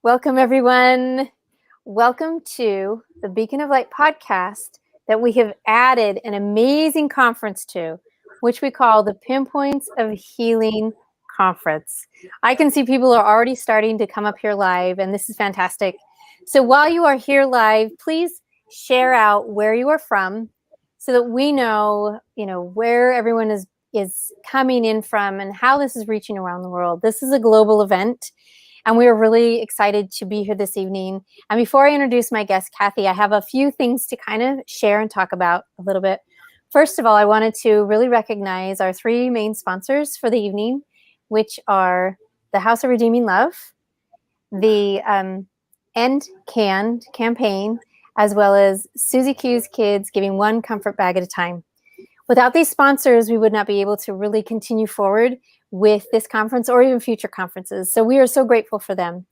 Welcome, everyone. Welcome to the Beacon of Light podcast that we have added an amazing conference to, which we call the Pinpoints of Healing Conference. I can see people are already starting to come up here live, and this is fantastic. So while you are here live, please share out where you are from so that we know, where everyone is coming in from and how this is reaching around the world. This is a global event. And we are really excited to be here this evening. And before I introduce my guest, Cathy, I have a few things to kind of share and talk about a little bit. First of all, I wanted to really recognize our three main sponsors for the evening, which are the House of Redeeming Love, the End Canned campaign, as well as Susie Q's Kids giving one comfort bag at a time. Without these sponsors, we would not be able to really continue forward with this conference or even future conferences. So we are so grateful for them.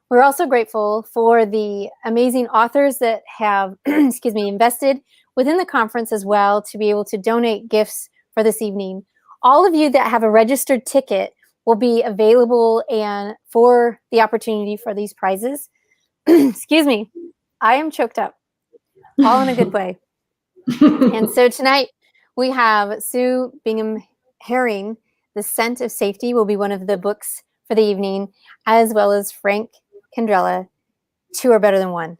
We're also grateful for the amazing authors that have, invested within the conference as well to be able to donate gifts for this evening. All of you that have a registered ticket will be available and for the opportunity for these prizes. Excuse me, I am choked up, all in a good way. And so tonight we have Sue Bingham Herring. The Scent of Safety will be one of the books for the evening, as well as Frank Candrella, Two Are Better Than One.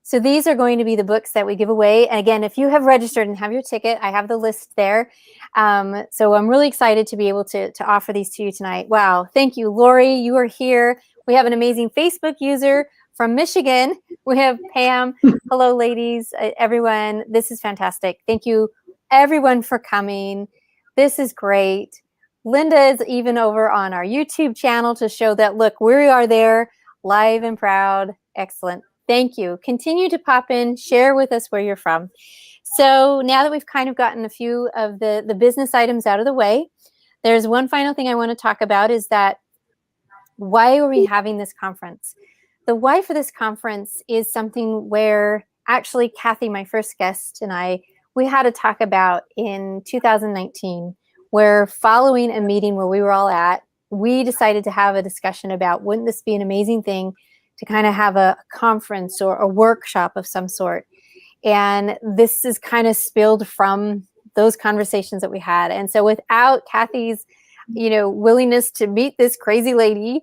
So these are going to be the books that we give away. And again, if you have registered and have your ticket, I have the list there. So I'm really excited to be able to offer these to you tonight. Wow. Thank you, Lori. You are here. We have an amazing Facebook user from Michigan. We have Pam. Hello, ladies, everyone. This is fantastic. Thank you, everyone, for coming. This is great. Linda is even over on our YouTube channel to show that, look, we are there, live and proud. Excellent. Thank you. Continue to pop in, share with us where you're from. So now that we've kind of gotten a few of the business items out of the way, there's one final thing I want to talk about is that why are we having this conference? The why for this conference is something where actually Cathy, my first guest, and I, we had a talk about in 2019. Where following a meeting where we were all at, we decided to have a discussion about wouldn't this be an amazing thing to kind of have a conference or a workshop of some sort. And this is kind of spilled from those conversations that we had. And so without Cathy's, willingness to meet this crazy lady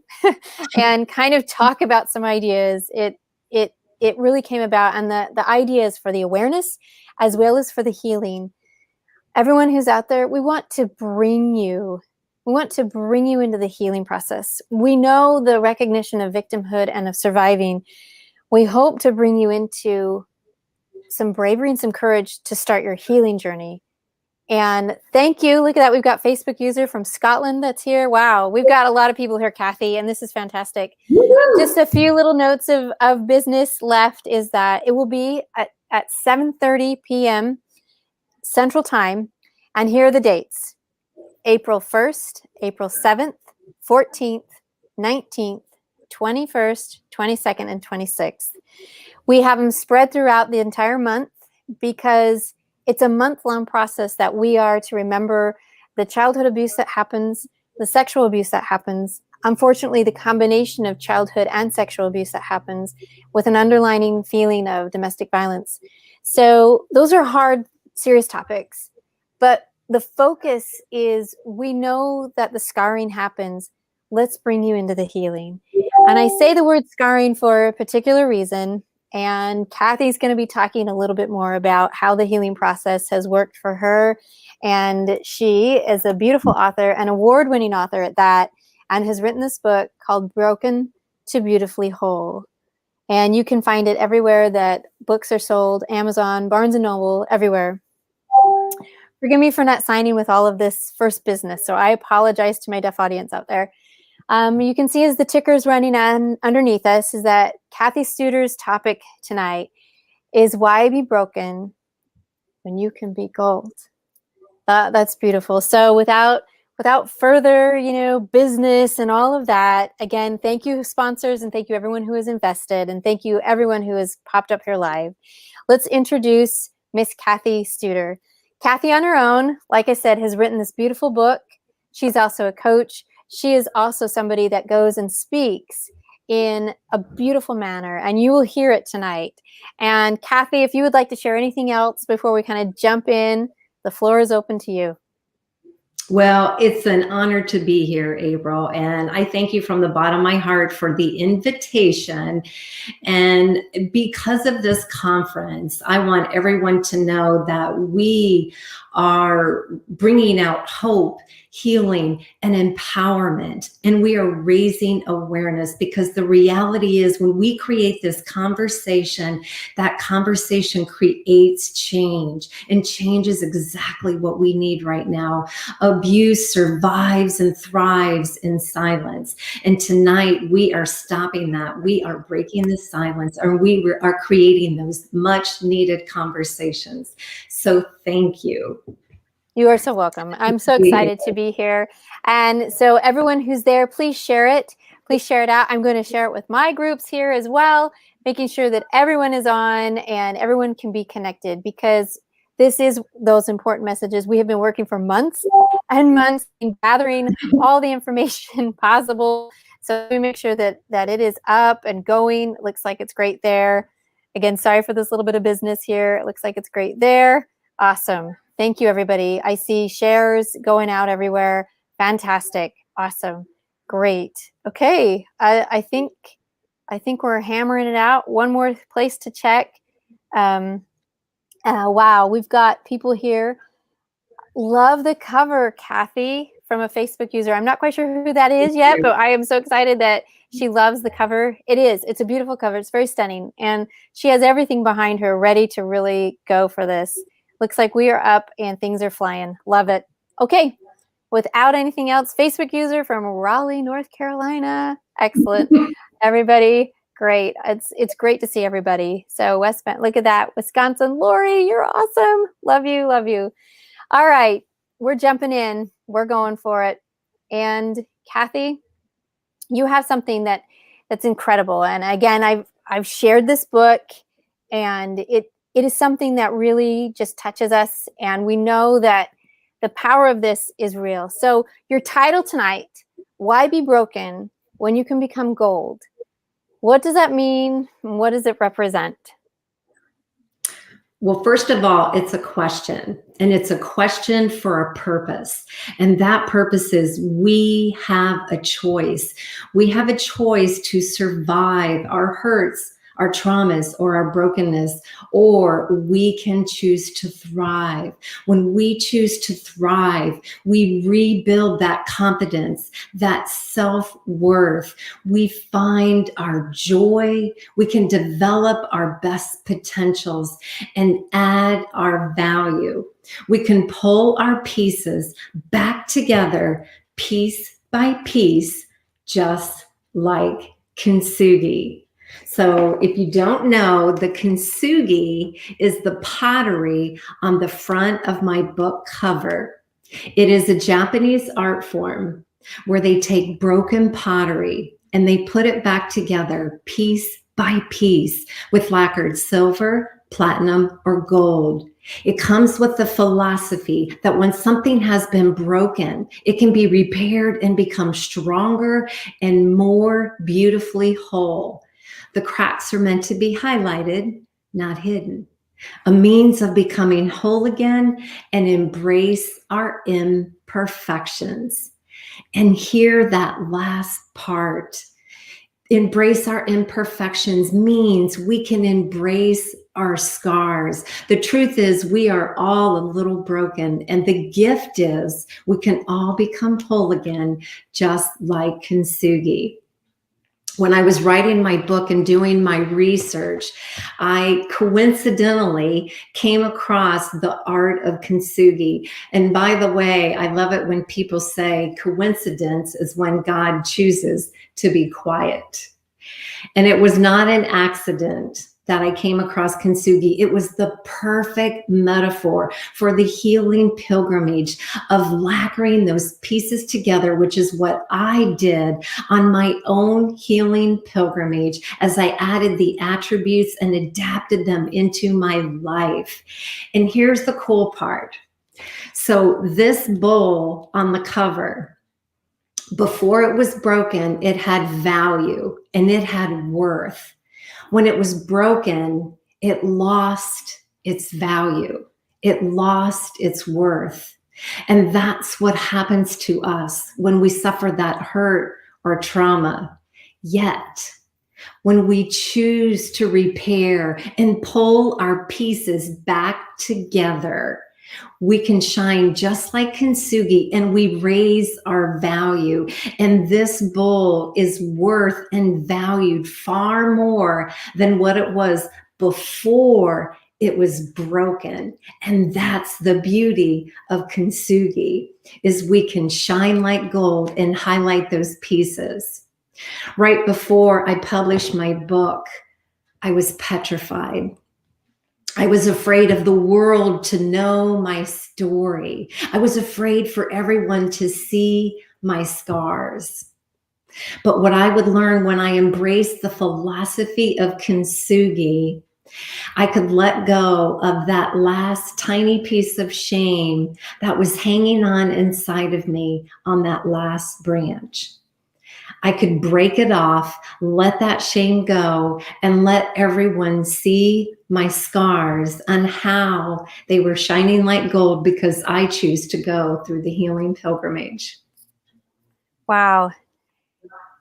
and kind of talk about some ideas, it really came about. And the idea is for the awareness as well as for the healing. Everyone who's out there, we want to bring you into the healing process. We know the recognition of victimhood and of surviving. We hope to bring you into some bravery and some courage to start your healing journey. And thank you. Look at that. We've got Facebook user from Scotland that's here. Wow. We've got a lot of people here, Cathy, and this is fantastic. Just a few little notes of business left is that it will be at 7:30 p.m. Central Time, and here are the dates: April 1st, April 7th, 14th, 19th, 21st, 22nd, and 26th. We have them spread throughout the entire month because it's a month-long process that we are to remember the childhood abuse that happens, the sexual abuse that happens, unfortunately, the combination of childhood and sexual abuse that happens with an underlying feeling of domestic violence. So those are hard, serious topics, but the focus is we know that the scarring happens. Let's bring you into the healing. And I say the word scarring for a particular reason, and Cathy's going to be talking a little bit more about how the healing process has worked for her. And she is a beautiful author, an award-winning author at that, and has written this book called Broken to Beautifully Whole. And you can find it everywhere that books are sold, Amazon, Barnes & Noble, everywhere. Forgive me for not signing with all of this first business, so I apologize to my deaf audience out there. You can see as the ticker's running on underneath us is that Cathy Studer's topic tonight is why be broken when you can be gold. That's beautiful. So without further, business and all of that, again, thank you sponsors and thank you everyone who has invested and thank you everyone who has popped up here live. Let's introduce Miss Cathy Studer. Cathy on her own, like I said, has written this beautiful book. She's also a coach. She is also somebody that goes and speaks in a beautiful manner, and you will hear it tonight. And Cathy, if you would like to share anything else before we kind of jump in, the floor is open to you. Well, it's an honor to be here, April, and I thank you from the bottom of my heart for the invitation. And because of this conference, I want everyone to know that we are bringing out hope, healing, and empowerment. And we are raising awareness, because the reality is when we create this conversation, that conversation creates change, and change is exactly what we need right now. Abuse survives and thrives in silence. And tonight we are stopping that. We are breaking the silence, and we are creating those much needed conversations. So thank you. You are so welcome. I'm so excited to be here. And so everyone who's there, please share it. Please share it out. I'm going to share it with my groups here as well, making sure that everyone is on and everyone can be connected, because this is those important messages. We have been working for months and months in gathering all the information possible. So we make sure that it is up and going. It looks like it's great there. Again, sorry for this little bit of business here. It looks like it's great there. Awesome. Thank you, everybody. I see shares going out everywhere. Fantastic. Awesome. Great. Okay. I think we're hammering it out. One more place to check. Wow, we've got people here. Love the cover, Cathy, from a Facebook user. I'm not quite sure who that is yet, but I am so excited that she loves the cover. It's a beautiful cover. It's very stunning. And she has everything behind her ready to really go for this. Looks like we are up and things are flying. Love it. Okay. Without anything else, Facebook user from Raleigh, North Carolina. Excellent. Everybody, great. It's great to see everybody. So West Bend, look at that. Wisconsin, Lori, you're awesome. Love you, love you. All right, we're jumping in. We're going for it. And Cathy, you have something that's incredible. And again, I've shared this book, and it is something that really just touches us. And we know that the power of this is real. So your title tonight, Why Be Broken When You Can Become Gold? What does that mean? What does it represent? Well, first of all, it's a question, and it's a question for a purpose. And that purpose is we have a choice. We have a choice to survive our hurts, our traumas, or our brokenness, or we can choose to thrive. When we choose to thrive, we rebuild that confidence, that self-worth. We find our joy. We can develop our best potentials and add our value. We can pull our pieces back together, piece by piece, just like kintsugi. So if you don't know, the kintsugi is the pottery on the front of my book cover. It is a Japanese art form where they take broken pottery and they put it back together piece by piece with lacquered silver, platinum, or gold. It comes with the philosophy that when something has been broken, it can be repaired and become stronger and more beautifully whole. The cracks are meant to be highlighted, not hidden. A means of becoming whole again and embrace our imperfections. And hear that last part. Embrace our imperfections means we can embrace our scars. The truth is we are all a little broken, and the gift is we can all become whole again, just like kintsugi. When I was writing my book and doing my research, I coincidentally came across the art of kintsugi. And by the way, I love it when people say coincidence is when God chooses to be quiet. And it was not an accident that I came across kintsugi. It was the perfect metaphor for the healing pilgrimage of lacquering those pieces together, which is what I did on my own healing pilgrimage as I added the attributes and adapted them into my life. And here's the cool part. So this bowl on the cover, Before it was broken, it had value and it had worth. When it was broken, it lost its value. It lost its worth. And that's what happens to us when we suffer that hurt or trauma. Yet, when we choose to repair and pull our pieces back together, we can shine just like kintsugi and we raise our value. And this bowl is worth and valued far more than what it was before it was broken. And that's the beauty of kintsugi, is we can shine like gold and highlight those pieces. Right before I published my book, I was petrified. I was afraid of the world to know my story. I was afraid for everyone to see my scars. But what I would learn when I embraced the philosophy of kintsugi, I could let go of that last tiny piece of shame that was hanging on inside of me on that last branch. I could break it off, let that shame go, and let everyone see my scars and how they were shining like gold because I choose to go through the healing pilgrimage. Wow.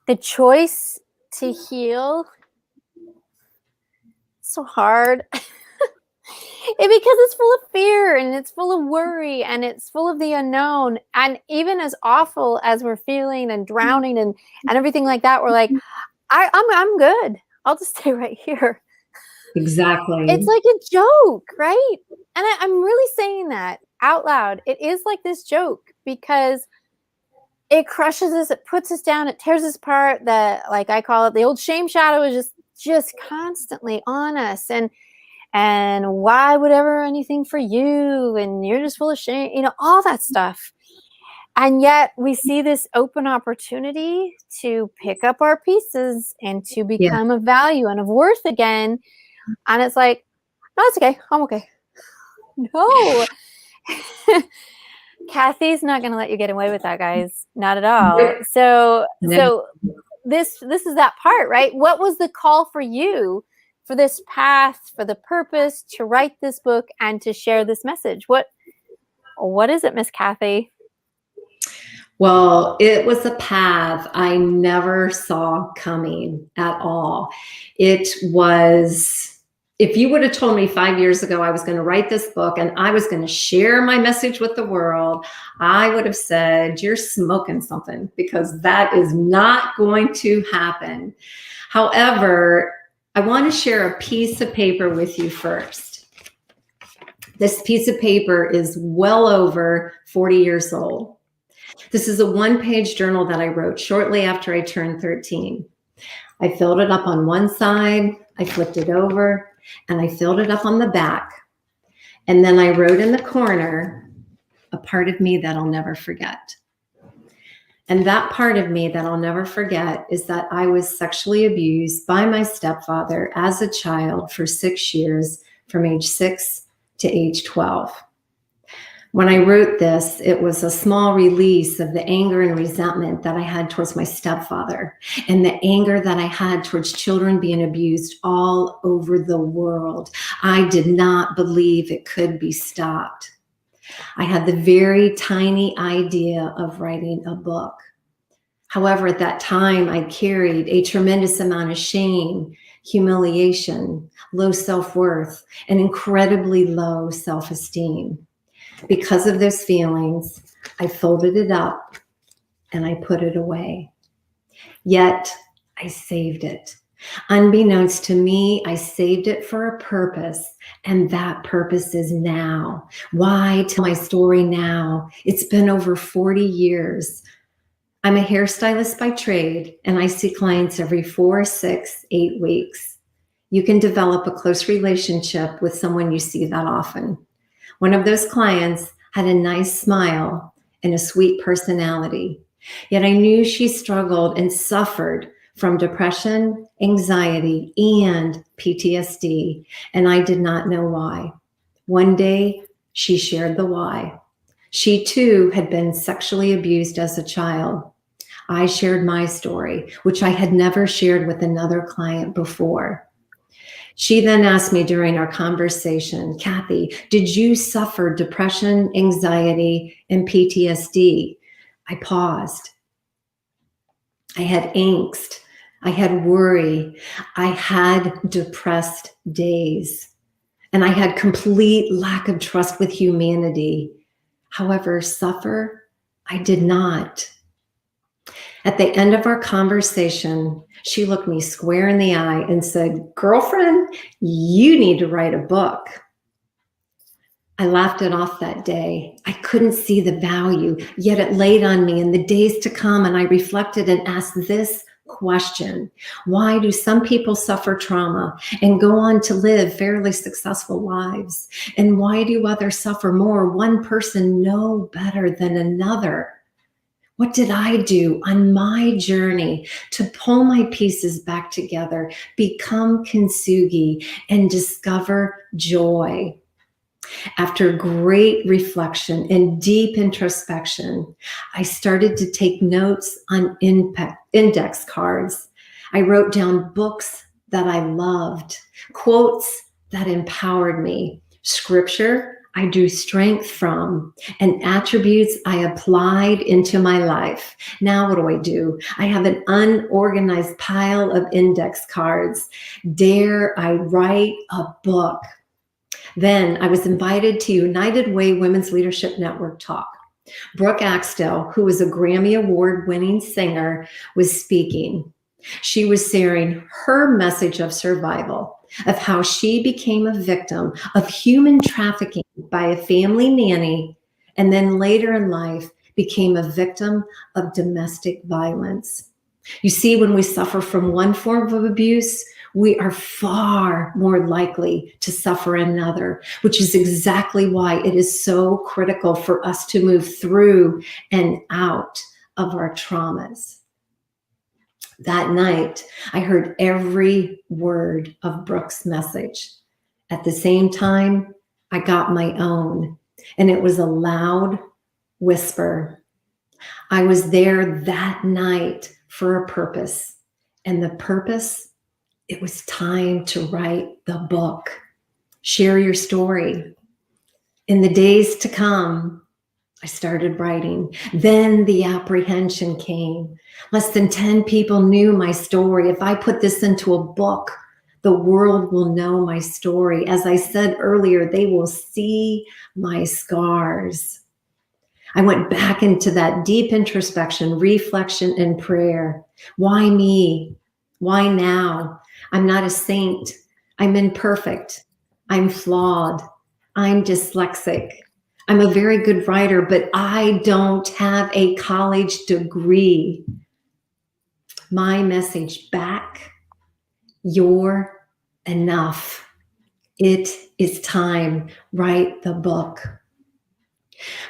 The choice to heal, so hard. Because it's full of fear and it's full of worry and it's full of the unknown. And even as awful as we're feeling and drowning and everything like that, we're like, I'm good. I'll just stay right here. Exactly. It's like a joke, right? And I'm really saying that out loud. It is like this joke because it crushes us, it puts us down, it tears us apart. Like I call it, the old shame shadow is just constantly on us. And why would ever anything for you? And you're just full of shame, all that stuff. And yet we see this open opportunity to pick up our pieces and to become of value and of worth again. And it's like, no, it's okay. I'm okay. No. Cathy's not going to let you get away with that, guys. Not at all. So this is that part, right? What was the call for you for this path, for the purpose to write this book and to share this message? What is it, Miss Cathy? Well, it was a path I never saw coming at all. It was, if you would have told me 5 years ago I was going to write this book and I was going to share my message with the world, I would have said, you're smoking something, because that is not going to happen. However, I want to share a piece of paper with you first. This piece of paper is well over 40 years old. This is a one-page journal that I wrote shortly after I turned 13. I filled it up on one side, I flipped it over, and I filled it up on the back. And then I wrote in the corner, a part of me that I'll never forget. And that part of me that I'll never forget is that I was sexually abused by my stepfather as a child for 6 years, from age 6 to age 12. When I wrote this, it was a small release of the anger and resentment that I had towards my stepfather and the anger that I had towards children being abused all over the world. I did not believe it could be stopped. I had the very tiny idea of writing a book. However, at that time, I carried a tremendous amount of shame, humiliation, low self-worth, and incredibly low self-esteem. Because of those feelings, I folded it up and I put it away. Yet, I saved it. Unbeknownst to me, I saved it for a purpose, and that purpose is now. Why tell my story now? It's been over 40 years. I'm a hairstylist by trade, and I see clients every 4, 6, 8 weeks. You can develop a close relationship with someone you see that often. One of those clients had a nice smile and a sweet personality, yet I knew she struggled and suffered from depression, anxiety, and PTSD, and I did not know why. One day, she shared the why. She too had been sexually abused as a child. I shared my story, which I had never shared with another client before. She then asked me during our conversation, Cathy, did you suffer depression, anxiety, and PTSD? I paused. I had angst. I had worry. I had depressed days. And I had complete lack of trust with humanity. However, suffer, I did not. At the end of our conversation, she looked me square in the eye and said, girlfriend, you need to write a book. I laughed it off that day. I couldn't see the value, yet it laid on me in the days to come, and I reflected and asked this question. Why do some people suffer trauma and go on to live fairly successful lives? And why do others suffer more? One person no better than another. What did I do on my journey to pull my pieces back together, become kintsugi, and discover joy? After great reflection and deep introspection, I started to take notes on index cards. I wrote down books that I loved, quotes that empowered me, scripture I drew strength from, and attributes I applied into my life. Now what do? I have an unorganized pile of index cards. Dare I write a book? Then I was invited to United Way Women's Leadership Network talk. Brooke Axtell, who was a Grammy Award-winning singer, was speaking. She was sharing her message of survival, of how she became a victim of human trafficking by a family nanny, and then later in life became a victim of domestic violence. You see, when we suffer from one form of abuse, we are far more likely to suffer another, which is exactly why it is so critical for us to move through and out of our traumas. That night, I heard every word of Brooke's message. At the same time, I got my own, and it was a loud whisper. I was there that night for a purpose, and the purpose, it was time to write the book. Share your story. In the days to come, I started writing. Then the apprehension came. Less than 10 people knew my story. If I put this into a book, the world will know my story. As I said earlier, they will see my scars. I went back into that deep introspection, reflection, and prayer. Why me? Why now? I'm not a saint. I'm imperfect. I'm flawed. I'm dyslexic. I'm a very good writer, but I don't have a college degree. My message back, you're enough. It is time. Write the book.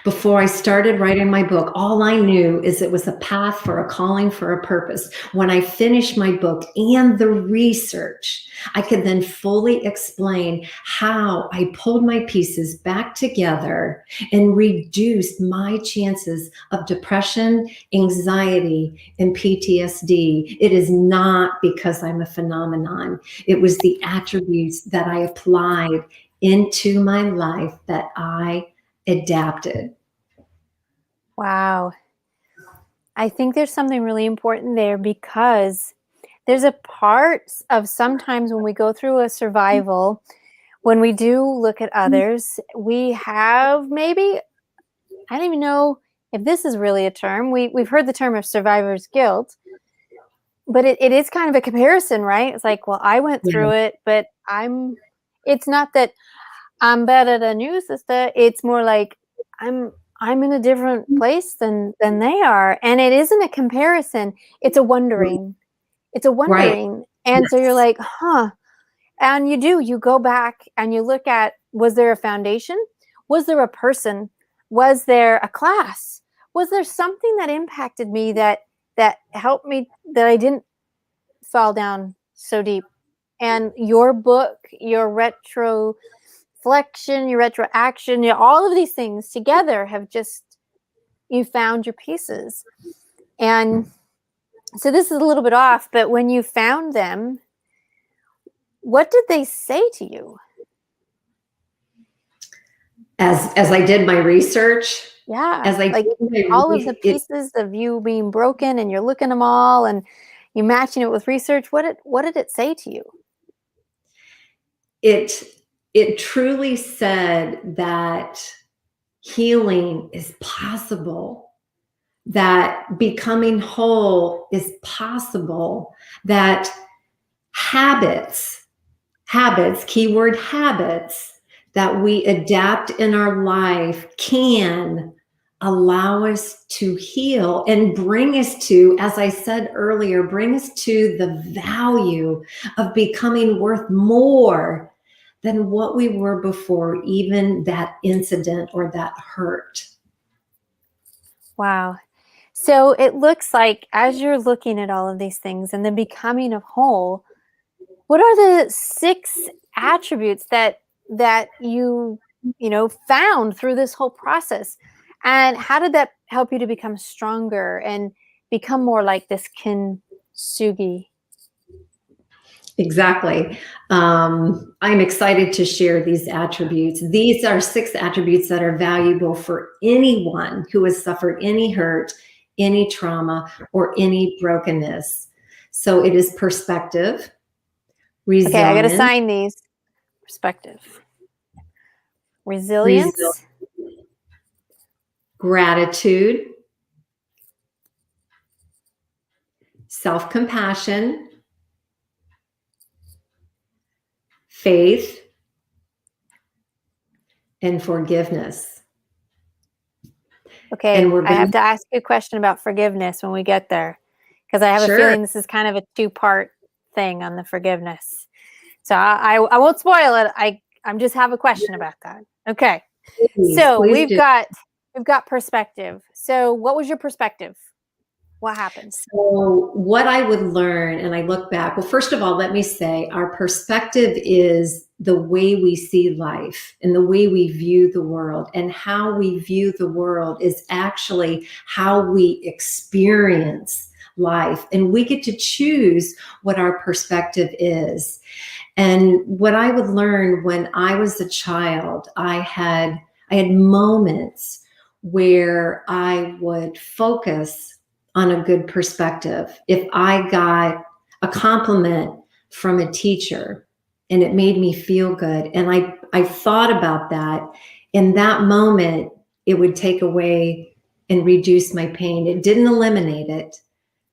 Before I started writing my book, all I knew is it was a path for a calling for a purpose. When I finished my book and the research, I could then fully explain how I pulled my pieces back together and reduced my chances of depression, anxiety, and PTSD. It is not because I'm a phenomenon. It was the attributes that I applied into my life that I adapted. Wow. I think there's something really important there, because there's a part of sometimes when we go through a survival, when we do look at others, we have maybe, I don't even know if this is really a term. We've heard the term of survivor's guilt, but it is kind of a comparison, right? It's like, well, I went through it, but it's not that I'm better than you, sister. It's more like I'm in a different place than they are. And it isn't a comparison. It's a wondering. It's a wondering. Right. And Yes. so you're like, huh. And you go back and you look at, was there a foundation? Was there a person? Was there a class? Was there something that impacted me that helped me, that I didn't fall down so deep? And your book, your retroflexion, your retroaction, all of these things together have just, you found your pieces. And So this is a little bit off, but when you found them, what did they say to you? As I did my research, Yeah, as I like did my all of the it pieces of you being broken, and you're looking them all, and you're matching it with research. What did it say to you? it it truly said that healing is possible, that becoming whole is possible, that habits, keyword habits, that we adapt in our life can allow us to heal and bring us to, as I said earlier, bring us to the value of becoming worth more than what we were before even that incident or that hurt. Wow. So it looks like as you're looking at all of these things and the becoming of whole, what are the 6 attributes that you found through this whole process? And how did that help you to become stronger and become more like this kintsugi? Exactly. I'm excited to share these attributes. These are 6 attributes that are valuable for anyone who has suffered any hurt, any trauma, or any brokenness. So it is perspective, Okay, I got to resilience, sign these. Perspective, resil- resilience, gratitude, self-compassion, faith, and forgiveness. okay, And we're I going have to to ask you a question about forgiveness when we get there, because I have a sure. feeling this is kind of a 2-part thing on the forgiveness. So I won't spoil it. I'm just have a question about that. Okay. So Please do. we've got perspective. So what was your perspective? What happened? So, what I would learn, and I look back, well, first of all, let me say our perspective is the way we see life and the way we view the world. And how we view the world is actually how we experience life. And we get to choose what our perspective is. And what I would learn when I was a child, I had moments where I would focus on a good perspective. If I got a compliment from a teacher and it made me feel good, and I thought about that, in that moment, it would take away and reduce my pain. It didn't eliminate it,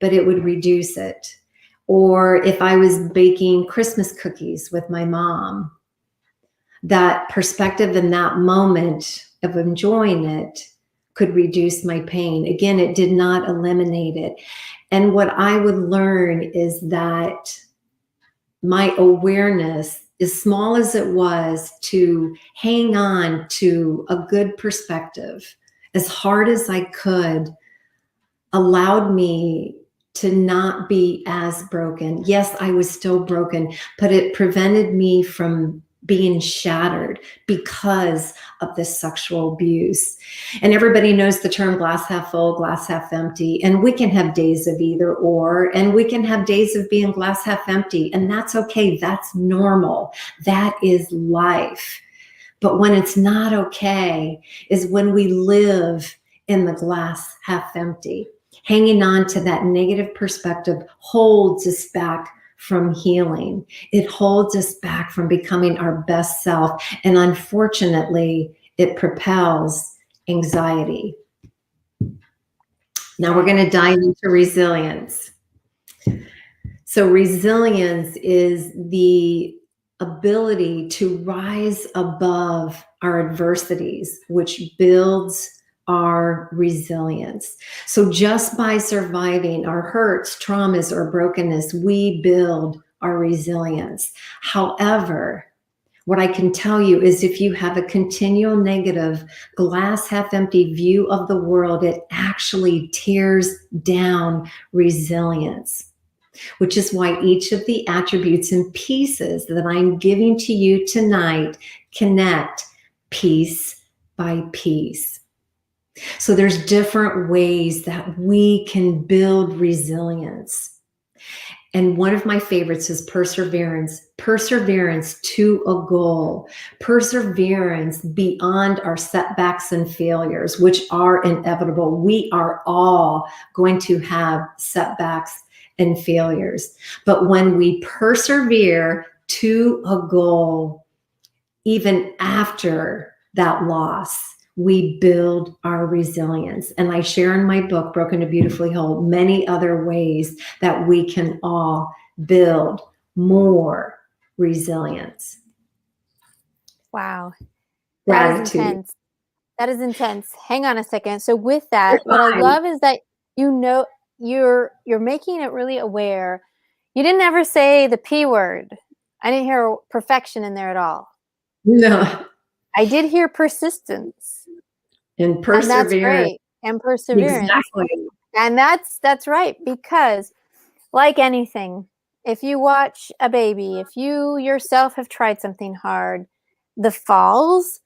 but it would reduce it. Or if I was baking Christmas cookies with my mom, that perspective in that moment of enjoying it could reduce my pain. Again, it did not eliminate it. And what I would learn is that my awareness, as small as it was, to hang on to a good perspective as hard as I could, allowed me to not be as broken. Yes, I was still broken, but it prevented me from being shattered because of this sexual abuse. And everybody knows the term glass half full, glass half empty. And we can have days of either or, and we can have days of being glass half empty. And that's okay. That's normal. That is life. But when it's not okay is when we live in the glass half empty. Hanging on to that negative perspective holds us back from healing. It holds us back from becoming our best self. And unfortunately, it propels anxiety. Now we're going to dive into resilience. So resilience is the ability to rise above our adversities, which builds our resilience. So just by surviving our hurts, traumas, or brokenness, we build our resilience. However, what I can tell you is if you have a continual negative, glass half empty view of the world, it actually tears down resilience, which is why each of the attributes and pieces that I'm giving to you tonight connect piece by piece. So there's different ways that we can build resilience. And one of my favorites is perseverance, perseverance to a goal, perseverance beyond our setbacks and failures, which are inevitable. We are all going to have setbacks and failures. But when we persevere to a goal, even after that loss, we build our resilience. And I share in my book, Broken to Beautifully Whole, many other ways that we can all build more resilience. Wow. That is Gratitude. intense. That is intense. Hang on a second. So with that, what I love is that you're making it really aware. You didn't ever say the P word. I didn't hear perfection in there at all. No. I did hear persistence. And And perseverance. that's great. And perseverance. Exactly. And that's right, because like anything, if you watch a baby, if you yourself have tried something hard, the falls,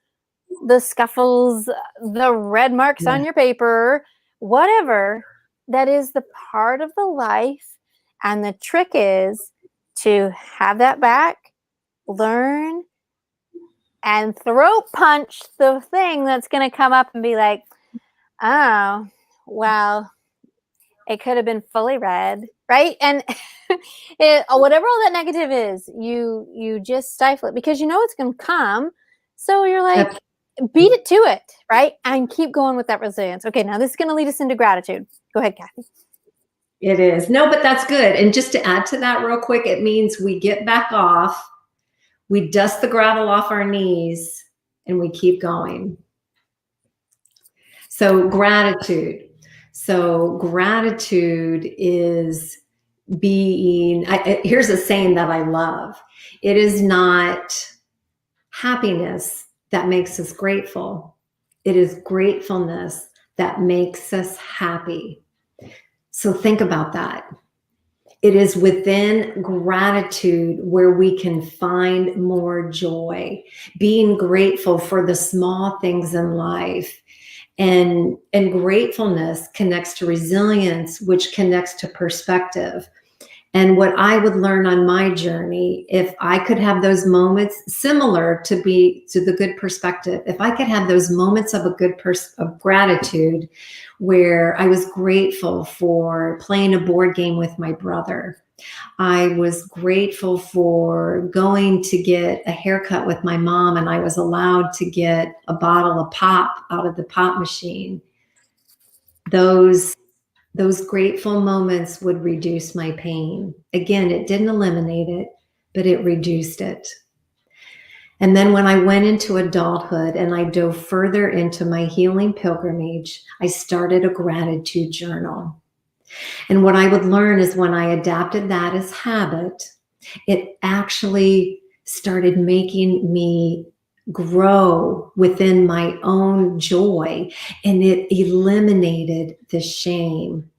the scuffles, the red marks on your paper, whatever, that is the part of the life. And the trick is to have that back, learn, and throat punch the thing that's going to come up and be like, oh, well, it could have been fully red, right? And whatever all that negative is, you just stifle it because you know it's going to come. So you're like, beat it to it, right? And keep going with that resilience. Okay, now this is going to lead us into gratitude. Go ahead, Cathy. It is. No, but that's good. And just to add to that real quick, it means we get back off, we dust the gravel off our knees, and we keep going. So gratitude. So gratitude is being, here's a saying that I love. It is not happiness that makes us grateful. It is gratefulness that makes us happy. So think about that. It is within gratitude where we can find more joy, being grateful for the small things in life. And gratefulness connects to resilience, which connects to perspective. And what I would learn on my journey, if I could have those moments similar to the good perspective, if I could have those moments of of gratitude where I was grateful for playing a board game with my brother. I was grateful for going to get a haircut with my mom, and I was allowed to get a bottle of pop out of the pop machine. Those grateful moments would reduce my pain. Again, it didn't eliminate it, but it reduced it. And then when I went into adulthood and I dove further into my healing pilgrimage, I started a gratitude journal. And what I would learn is when I adapted that as habit, it actually started making me grow within my own joy, and it eliminated the shame.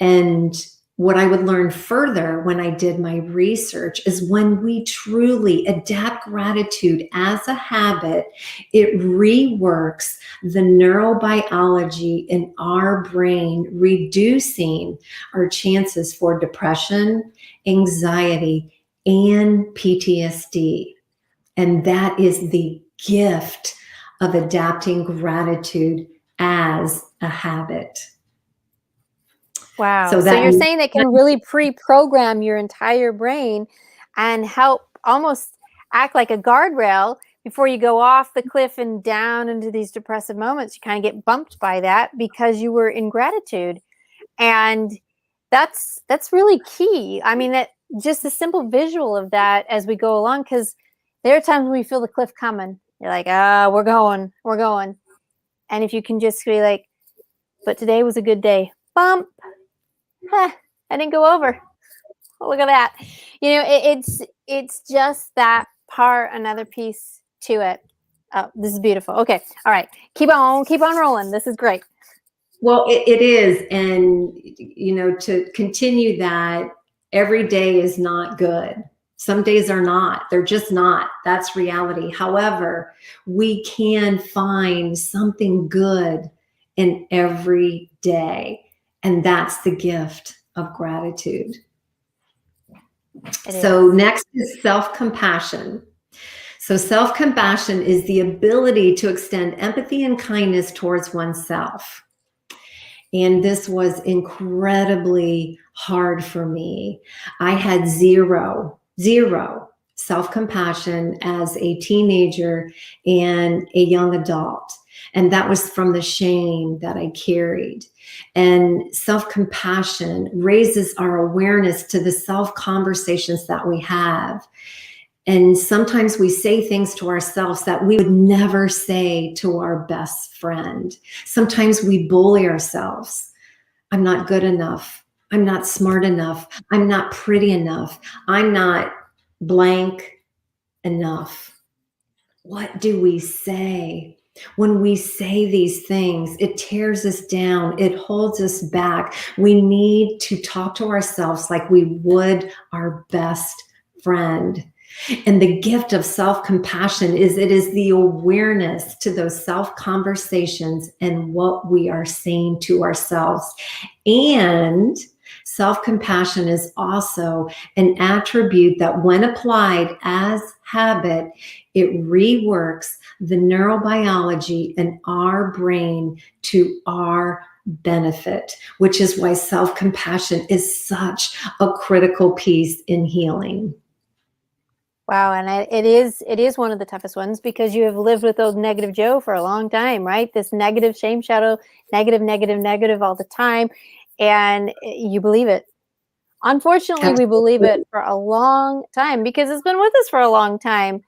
And what I would learn further when I did my research is when we truly adapt gratitude as a habit, it reworks the neurobiology in our brain, reducing our chances for depression, anxiety, and PTSD. And that is the gift of adapting gratitude as a habit. Wow. So you're saying it can really pre-program your entire brain and help almost act like a guardrail before you go off the cliff and down into these depressive moments. You kind of get bumped by that because you were in gratitude. And that's really key. I mean, that just a simple visual of that as we go along, because there are times when we feel the cliff coming. You're like, we're going. And if you can just be like, but today was a good day. Bump. I didn't go over. Oh, look at that. You know, it's just that part, another piece to it. Oh, this is beautiful. Okay. All right. Keep on rolling. This is great. Well, it is. And, you know, to continue that, every day is not good. Some days are not. They're just not. That's reality. However, we can find something good and every day. And that's the gift of gratitude. So next is self-compassion. So self-compassion is the ability to extend empathy and kindness towards oneself. And this was incredibly hard for me. I had zero self-compassion as a teenager and a young adult. And that was from the shame that I carried. And self-compassion raises our awareness to the self-conversations that we have. And sometimes we say things to ourselves that we would never say to our best friend. Sometimes we bully ourselves. I'm not good enough. I'm not smart enough. I'm not pretty enough. I'm not blank enough. What do we say? When we say these things, it tears us down. It holds us back. We need to talk to ourselves like we would our best friend. And the gift of self-compassion is it is the awareness to those self-conversations and what we are saying to ourselves. And self-compassion is also an attribute that when applied as habit, it reworks the neurobiology in our brain to our benefit, which is why self-compassion is such a critical piece in healing. Wow, and it is one of the toughest ones because you have lived with old negative Joe for a long time, right? This negative shame shadow, negative all the time, and you believe it. Unfortunately, we believe it for a long time because it's been with us for a long time.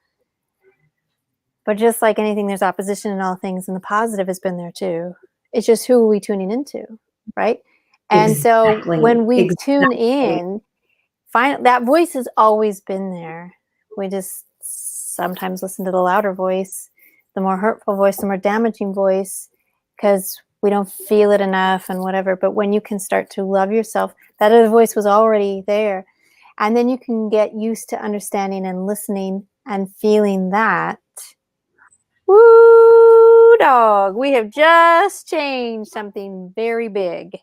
But just like anything, there's opposition in all things, and the positive has been there too. It's just who are we tuning into, right? And so when we tune in, that voice has always been there. We just sometimes listen to the louder voice, the more hurtful voice, the more damaging voice, because we don't feel it enough and whatever. But when you can start to love yourself, that other voice was already there. And then you can get used to understanding and listening and feeling that. Woo, dog. We have just changed something very big.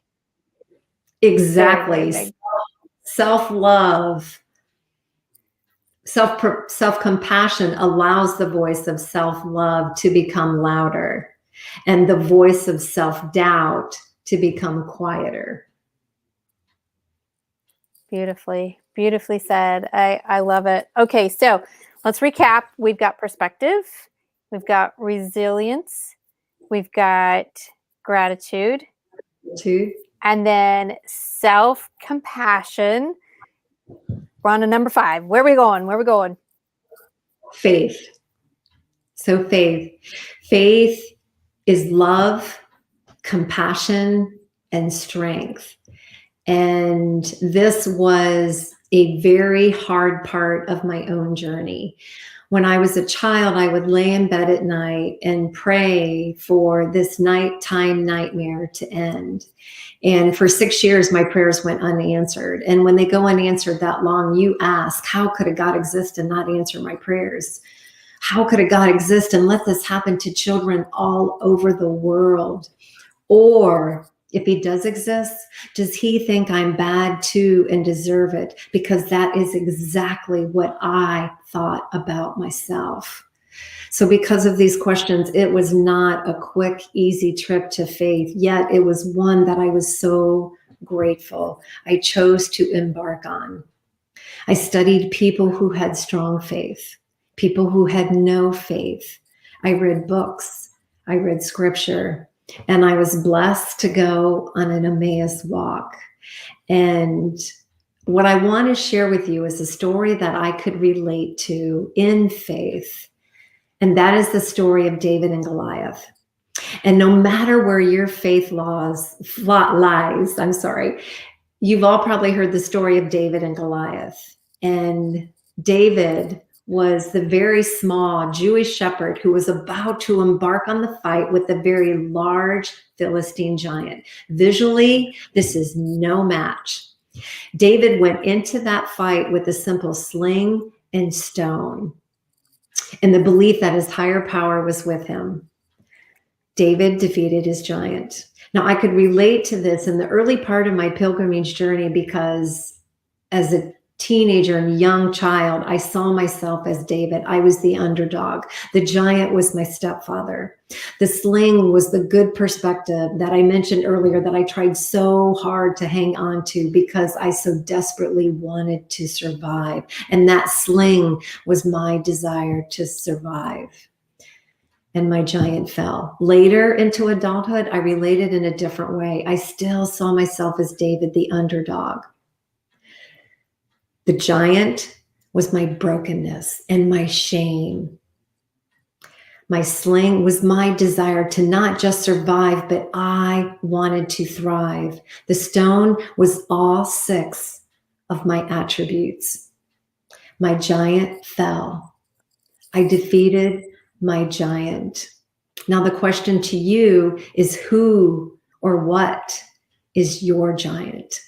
Exactly. Very big. Self-love. Self-compassion allows the voice of self-love to become louder and the voice of self-doubt to become quieter. Beautifully said. I love it. Okay, so let's recap. We've got perspective, we've got resilience, we've got gratitude, and then self-compassion. We're on to number 5. Where are we going? Faith. So faith is love, compassion, and strength. And this was a very hard part of my own journey. When I was a child, I would lay in bed at night and pray for this nighttime nightmare to end. And for 6 years, my prayers went unanswered. And when they go unanswered that long, you ask, how could a God exist and not answer my prayers? How could a God exist and let this happen to children all over the world? Or if he does exist, does he think I'm bad too and deserve it? Because that is exactly what I thought about myself. So because of these questions, it was not a quick, easy trip to faith, yet it was one that I was so grateful I chose to embark on. I studied people who had strong faith, people who had no faith. I read books, I read scripture, and I was blessed to go on an Emmaus walk. And what I want to share with you is a story that I could relate to in faith. And that is the story of David and Goliath. And no matter where your faith lies, you've all probably heard the story of David and Goliath. And David was the very small Jewish shepherd who was about to embark on the fight with a very large Philistine giant. Visually, this is no match. David went into that fight with a simple sling and stone, and the belief that his higher power was with him. David defeated his giant. Now, I could relate to this in the early part of my pilgrimage journey because as a teenager and young child, I saw myself as David. I was the underdog. The giant was my stepfather. The sling was the good perspective that I mentioned earlier that I tried so hard to hang on to because I so desperately wanted to survive. And that sling was my desire to survive. And my giant fell. Later into adulthood, I related in a different way. I still saw myself as David, the underdog. The giant was my brokenness and my shame. My sling was my desire to not just survive, but I wanted to thrive. The stone was all 6 of my attributes. My giant fell. I defeated my giant. Now, the question to you is who or what is your giant?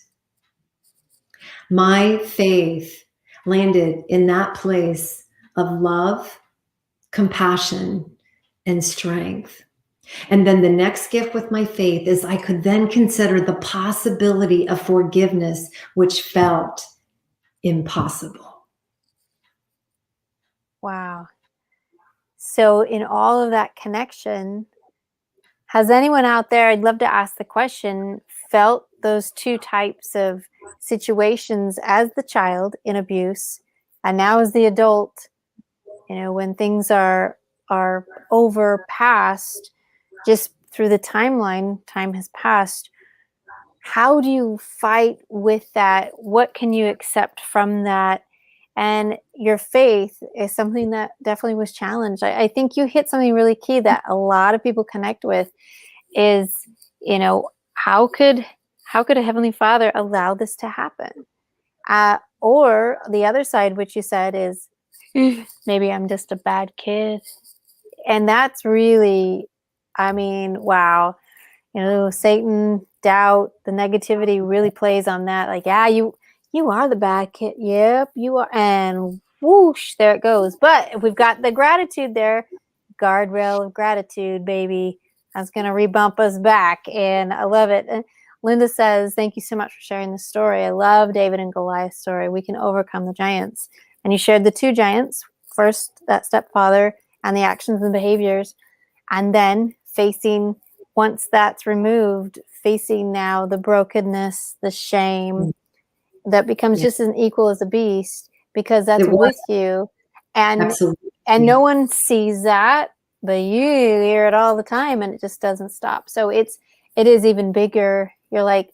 My faith landed in that place of love, compassion, and strength. And then the next gift with my faith is I could then consider the possibility of forgiveness, which felt impossible. Wow. So in all of that connection, has anyone out there, I'd love to ask the question, felt those 2 types of situations as the child in abuse and now as the adult, when things are over past, just through the timeline, time has passed. How do you fight with that? What can you accept from that? And your faith is something that definitely was challenged. I think you hit something really key that a lot of people connect with is, how could a Heavenly Father allow this to happen? Or the other side, which you said is, maybe I'm just a bad kid. And that's really, wow. Satan, doubt, the negativity really plays on that. Like, yeah, you are the bad kid. Yep, you are. And whoosh, there it goes. But if we've got the gratitude there, guardrail of gratitude, baby, that's going to rebump us back. And I love it. And Linda says, thank you so much for sharing this story. I love David and Goliath's story. We can overcome the giants. And you shared the 2 giants. First, that stepfather and the actions and behaviors. And then facing, once that's removed, facing now the brokenness, the shame that becomes just as equal as a beast because that's with you. And Absolutely. And no one sees that, but you hear it all the time and it just doesn't stop. So it is even bigger. You're like,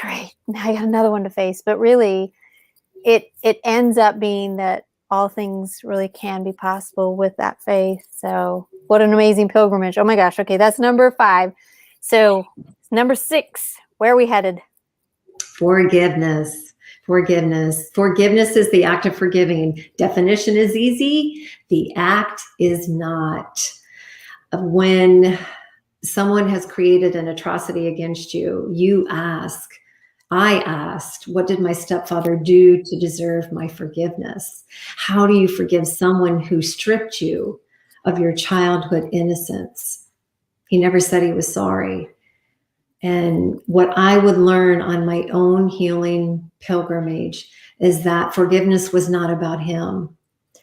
great, now I got another one to face. But really, it ends up being that all things really can be possible with that faith. So what an amazing pilgrimage. Oh my gosh. Okay, that's number 5. So number 6, where are we headed? Forgiveness. Forgiveness is the act of forgiving. Definition is easy. The act is not. When someone has created an atrocity against you, I asked, what did my stepfather do to deserve my forgiveness? How do you forgive someone who stripped you of your childhood innocence? He never said he was sorry. And what I would learn on my own healing pilgrimage is that forgiveness was not about him.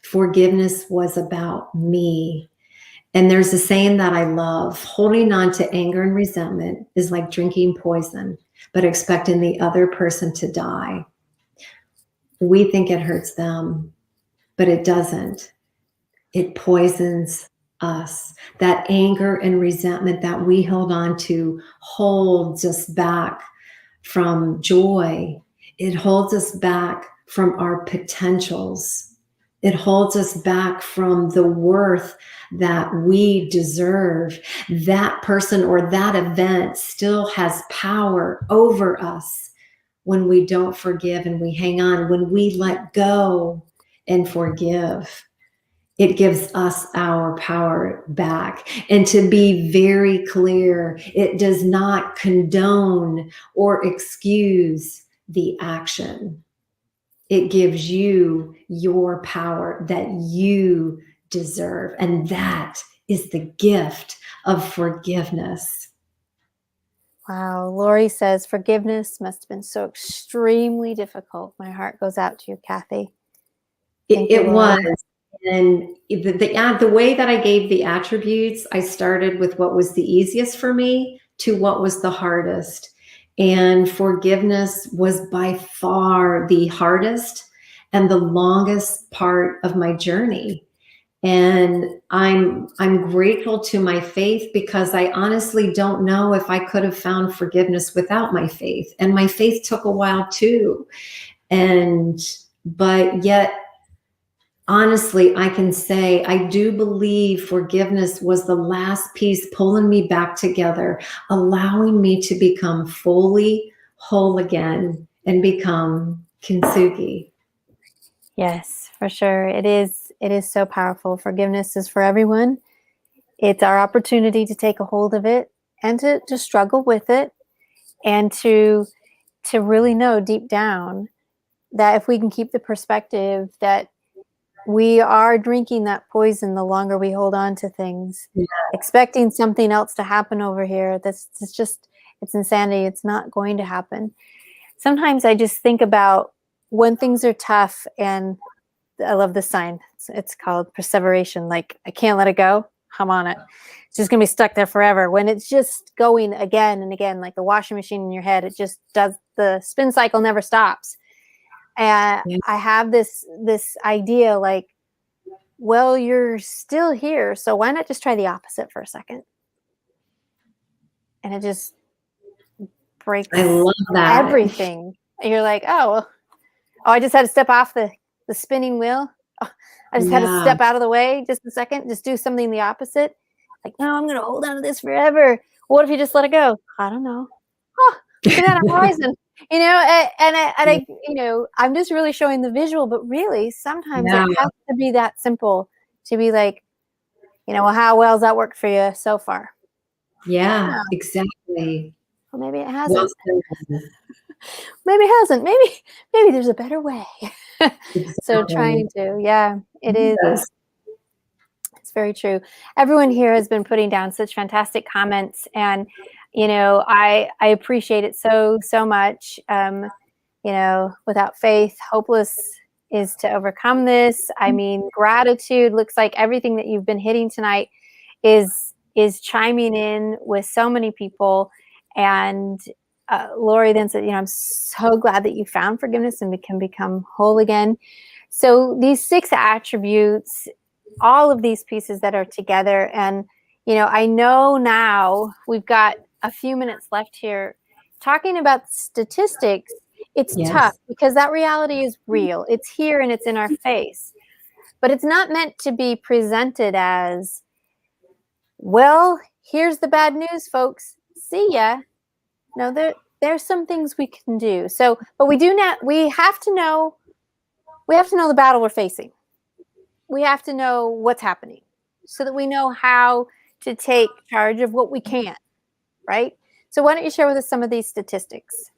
Forgiveness was about me. And there's a saying that I love, holding on to anger and resentment is like drinking poison, but expecting the other person to die. We think it hurts them, but it doesn't. It poisons us. That anger and resentment that we hold on to holds us back from joy. It holds us back from our potentials. It holds us back from the worth that we deserve. That person or that event still has power over us when we don't forgive and we hang on, when we let go and forgive. It gives us our power back. And to be very clear, it does not condone or excuse the action. It gives you your power that you deserve. And that is the gift of forgiveness. Wow. Lori says, forgiveness must have been so extremely difficult. My heart goes out to you, Cathy. Thank you, It Lori. was. And the way that I gave the attributes, I started with what was the easiest for me to what was the hardest. And forgiveness was by far the hardest and the longest part of my journey. And I'm grateful to my faith, because I honestly don't know if I could have found forgiveness without my faith. And my faith took a while too. But yet, honestly, I can say I do believe forgiveness was the last piece pulling me back together, allowing me to become fully whole again and become kintsugi. Yes, for sure. It is so powerful. Forgiveness is for everyone. It's our opportunity to take a hold of it and to struggle with it, and to really know deep down that if we can keep the perspective that we are drinking that poison the longer we hold on to things, expecting something else to happen over here, it's insanity. It's not going to happen. Sometimes I just think about when things are tough, and I love this sign. It's called perseveration. Like, I can't let it go. I'm on it. It's just going to be stuck there forever. When it's just going again and again, like the washing machine in your head, it just does, the spin cycle never stops. And I have this idea, like, well, you're still here, so why not just try the opposite for a second? And it just breaks I love that. everything. And you're like, oh, I just had to step off the spinning wheel. Oh, I just had to step out of the way just a second, just do something the opposite. Like, no, I'm going to hold on to this forever. What if you just let it go? I don't know. Oh, look at that horizon. I'm just really showing the visual, but really sometimes it has to be that simple to be like, well, how well has that worked for you so far? Yeah, exactly. Well, maybe it hasn't. Maybe it hasn't. Maybe there's a better way. Exactly. So trying to, it is. Yes. It's very true. Everyone here has been putting down such fantastic comments, and I appreciate it so much. Without faith, hopeless is to overcome this. I mean, gratitude looks like everything that you've been hitting tonight is chiming in with so many people. And Lori then said, I'm so glad that you found forgiveness and can become whole again. So these 6 attributes, all of these pieces that are together. And, I know now we've got a few minutes left here talking about statistics. It's tough because that reality is real. It's here and it's in our face, but it's not meant to be presented as, well, here's the bad news, folks. See ya. No, there's some things we can do. So, but we have to know the battle we're facing. We have to know what's happening so that we know how to take charge of what we can, right? So why don't you share with us some of these statistics?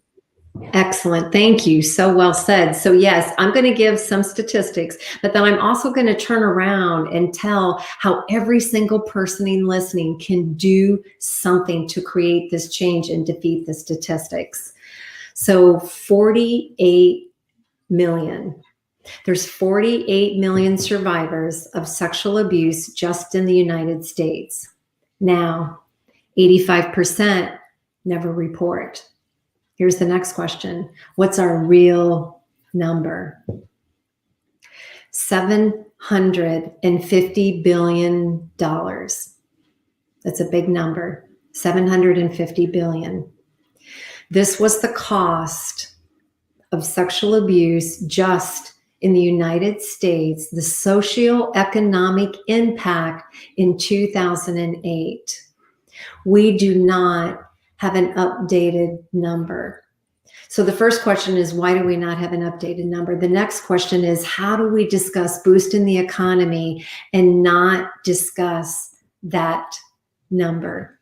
Excellent. Thank you. So well said. So yes, I'm going to give some statistics, but then I'm also going to turn around and tell how every single person listening can do something to create this change and defeat the statistics. So 48 million. There's 48 million survivors of sexual abuse just in the United States. Now, 85% never report. Here's the next question. What's our real number? $750 billion. That's a big number. 750 billion. This was the cost of sexual abuse just in the United States, the socioeconomic impact in 2008. We do not have an updated number. So the first question is, why do we not have an updated number? The next question is, how do we discuss boosting the economy and not discuss that number?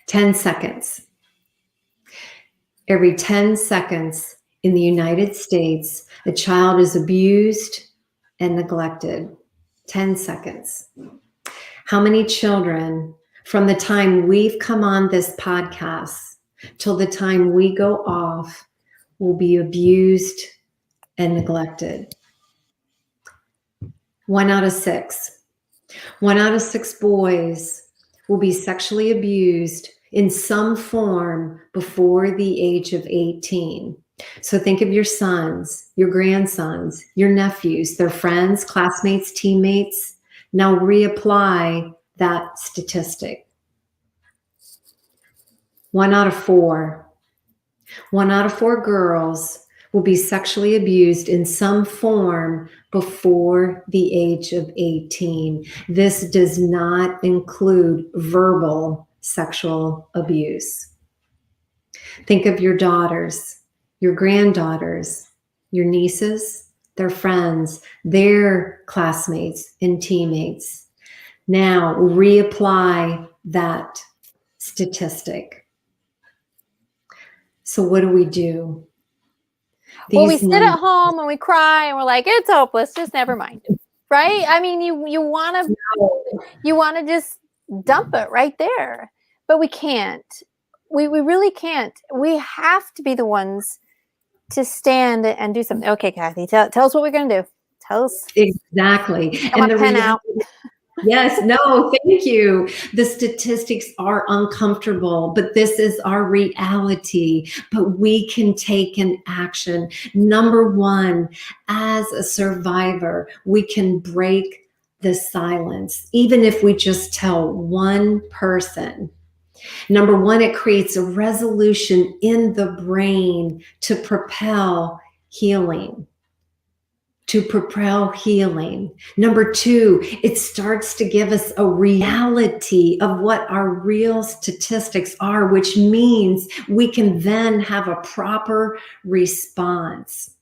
10 seconds. Every 10 seconds in the United States, a child is abused and neglected. 10 seconds. how many children from the time we've come on this podcast till the time we go off will be abused and neglected? 1 out of 6. 1 out of 6 boys will be sexually abused in some form before the age of 18. So think of your sons, your grandsons, your nephews, their friends, classmates, teammates. Now reapply that statistic. 1 out of 4. 1 out of 4 girls will be sexually abused in some form before the age of 18. This does not include verbal sexual abuse. Think of your daughters, your granddaughters, your nieces, their friends, their classmates and teammates. Now reapply that statistic. So what do we do? Well, we sit at home and we cry and we're like, it's hopeless, just never mind. Right? I mean, you want to just dump it right there, but we can't. We really can't. We have to be the ones to stand and do something. Okay, Cathy, tell us what we're going to do. Tell us. Exactly. Come on, pen out. Yes, no, thank you. The statistics are uncomfortable, but this is our reality. But we can take an action. Number 1, as a survivor, we can break the silence, even if we just tell one person. Number 1, it creates a resolution in the brain to propel healing. Number 2, it starts to give us a reality of what our real statistics are, which means we can then have a proper response.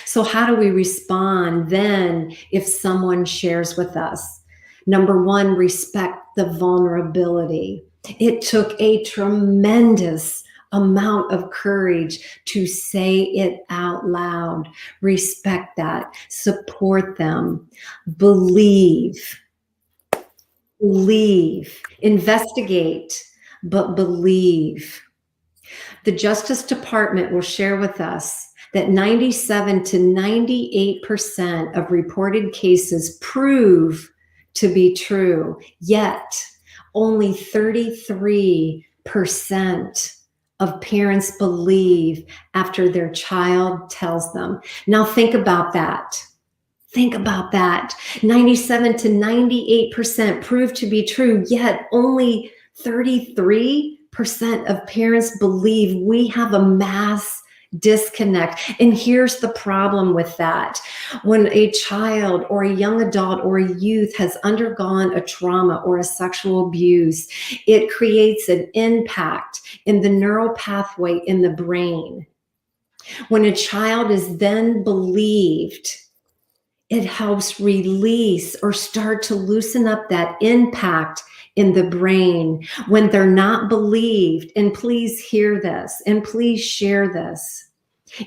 So how do we respond then if someone shares with us? Number 1, respect the vulnerability. It took a tremendous amount of courage to say it out loud. Respect that. Support them. Believe. Investigate, but believe. The Justice Department will share with us that 97 to 98% of reported cases prove to be true, yet only 33% of parents believe after their child tells them. Now think about that. 97 to 98% prove to be true, yet only 33% of parents believe. We have a mass disconnect. And here's the problem with that. When a child or a young adult or a youth has undergone a trauma or a sexual abuse, it creates an impact in the neural pathway in the brain. When a child is then believed, it helps release or start to loosen up that impact in the brain. When they're not believed, and please hear this and please share this,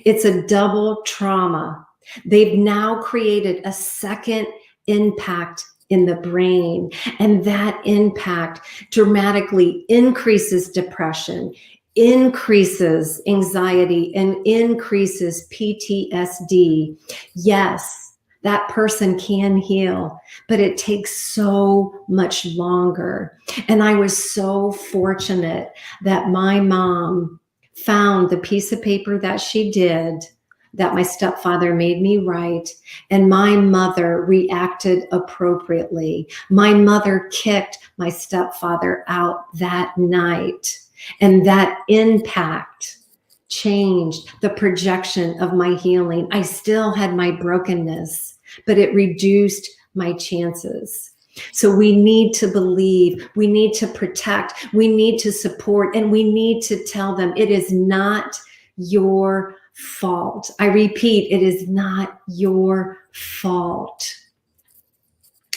it's a double trauma. They've now created a second impact in the brain, and that impact dramatically increases depression, increases anxiety, and increases PTSD. Yes, that person can heal, but it takes so much longer. And I was so fortunate that my mom found the piece of paper that she did that my stepfather made me write, and my mother reacted appropriately. My mother kicked my stepfather out that night, and that impact changed the projection of my healing. I still had my brokenness, but it reduced my chances. So we need to believe, we need to protect, we need to support, and we need to tell them it is not your fault. I repeat, it is not your fault.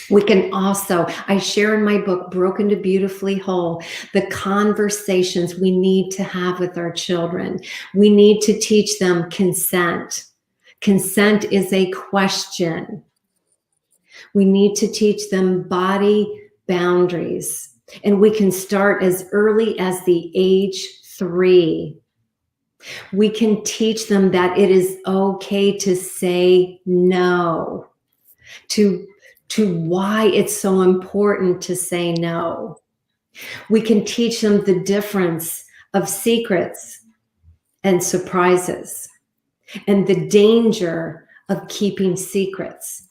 We can also, I share in my book, Broken to Beautifully Whole, the conversations we need to have with our children. We need to teach them consent. Consent is a question. We need to teach them body boundaries. And we can start as early as the age 3. We can teach them that it is okay to say no, to why it's so important to say no. We can teach them the difference of secrets and surprises, and the danger of keeping secrets,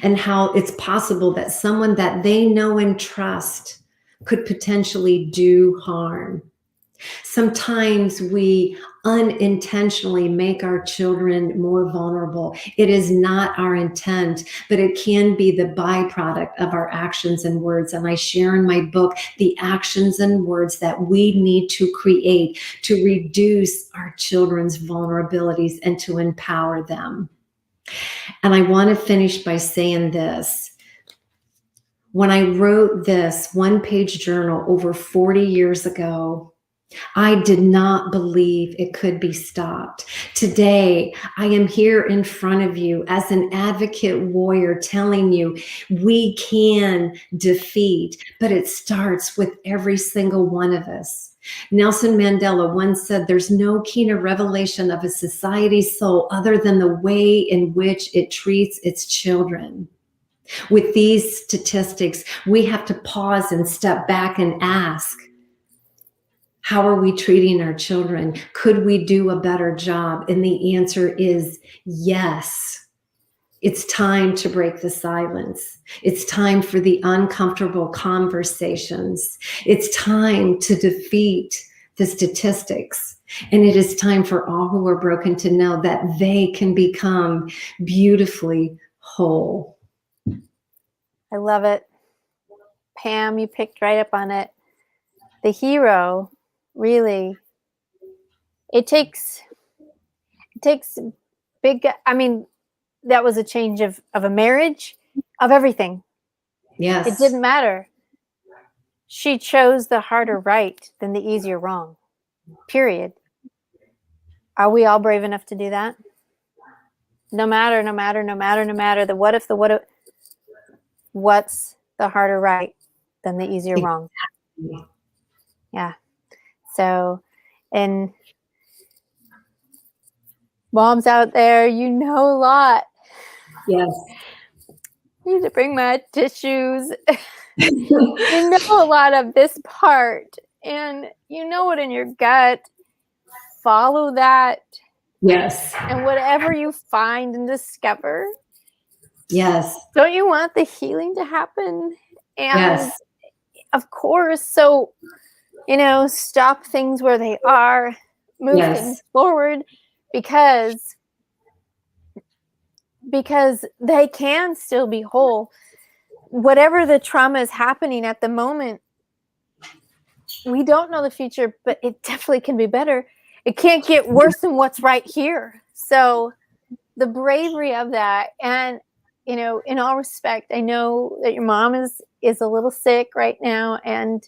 and how it's possible that someone that they know and trust could potentially do harm. Sometimes we unintentionally make our children more vulnerable. It is not our intent, but it can be the byproduct of our actions and words. And I share in my book the actions and words that we need to create to reduce our children's vulnerabilities and to empower them. And I want to finish by saying this. When I wrote this one-page journal over 40 years ago, I did not believe it could be stopped. Today, I am here in front of you as an advocate warrior telling you we can defeat, but it starts with every single one of us. Nelson Mandela once said, there's no keener revelation of a society's soul other than the way in which it treats its children. With these statistics, we have to pause and step back and ask, how are we treating our children? Could we do a better job? And the answer is yes. It's time to break the silence. It's time for the uncomfortable conversations. It's time to defeat the statistics. And it is time for all who are broken to know that they can become beautifully whole. I love it. Pam, you picked right up on it. The hero, really, it takes big, I mean, that was a change of a marriage, of everything. Yes. It didn't matter. She chose the harder right than the easier wrong. Period. Are we all brave enough to do that? No matter the what if, what's the harder right than the easier wrong? Yeah. So, and moms out there, you know a lot. Yes. I need to bring my tissues. You know a lot of this part, and you know it in your gut. Follow that. Yes. And whatever you find and discover. Yes. Don't you want the healing to happen? And yes. Of course, so, stop things where they are, move things forward, because they can still be whole. Whatever the trauma is happening at the moment, we don't know the future, but it definitely can be better. It can't get worse than what's right here. So the bravery of that, and, in all respect, I know that your mom is a little sick right now, and,